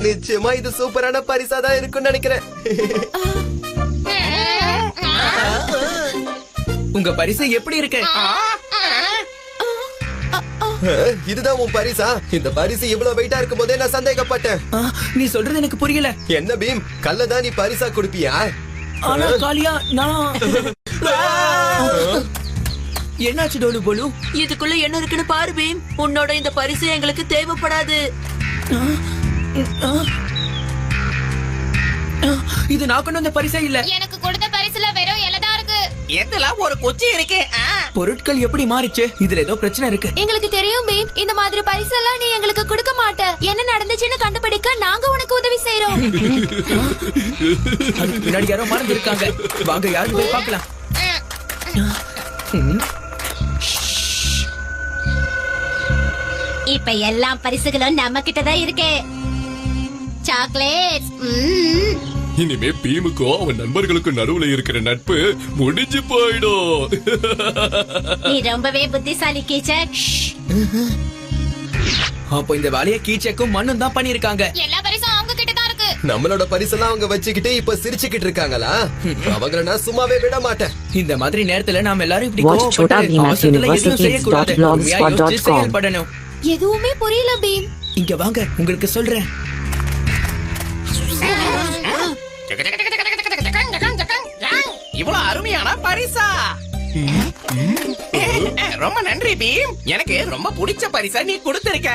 நிச்சயமா இது சூப்பரான பரிசா தான் இருக்கும்னு நினைக்கிறேன். உங்க பரிசு எப்படி இருக்கு? இதுதான் உன் பரிசா? இந்த பரிசு இவ்வளவு வெயிட்டா இருக்கும் போதே நான் சந்தேகப்பட்டேன். நீ சொல்றது எனக்கு புரியல. என்ன பீம், கல்லதான் நீ பரிசா கொடுப்பியா? ஆனா காளியா, நான் என்னாச்சு டோலு போலு? இதுக்குள்ள என்ன இருக்குன்னு பாரு பீம். உன்னோட இந்த பரிசு எங்களுக்கு தேவைப்படாது. இது நான் கொண்டு வந்த பரிசே இல்ல. எனக்கு கொடுத்த பரிசுல வெறும் இலதா இருக்கு. எதெல்லாம் ஒரு கொச்சி இருக்கு. பொருட்கள் எப்படி மாறிச்சு? இதுல ஏதோ பிரச்சனை இருக்கு. எங்களுக்கு தெரியும் பீம், இந்த மாதிரி பரிசெல்லாம் நீ எங்களுக்கு கொடுக்க மாட்ட. என்ன நடந்துச்சுன்னு கண்டுபிடிக்க நாங்க உனக்கு உதவி செய்றோம். அதுக்கு பின்னாடி யாரோ மறந்து இருக்காங்க. வாங்க யாரும் போய் பார்க்கலாம். இப்ப எல்லா பரிசுகளும் நம்ம கிட்டதான் இருக்கு. சாக்லேட். இனிமே பீமுக்கும் அவன் நண்பர்களுக்கும் நடுவுல இருக்கிற நட்பு முடிஞ்சு போயிடும். நீ ரொம்பவே புத்திசாலி கீச்சக். அப்போ இந்த வேலையை கீச்சக்கும் மண்ணும் தான் பண்ணிருக்காங்க. எல்லா பரிசும் அவங்க கிட்ட தான் இருக்கு. நம்மளோட பரிசெல்லாம் அவங்க வச்சுக்கிட்டு இப்ப சிரிச்சுக்கிட்டு இருக்காங்களா? அவங்கள நான் சும்மாவே விட மாட்டேன். இந்த மாதிரி நேரத்துல நாம எல்லாரும் இப்படி Watch Chota Bheema's Universities.blogspot.com. செயல்படணும். எதுவுமே புரியல பீம். இங்க வாங்க, உங்களுக்கு சொல்றேன். இவ்வளவு அருமையான பரிசா. ரொம்ப நன்றி பீம். எனக்கு ரொம்ப பிடிச்ச பரிசா நீ கொடுத்திருக்க.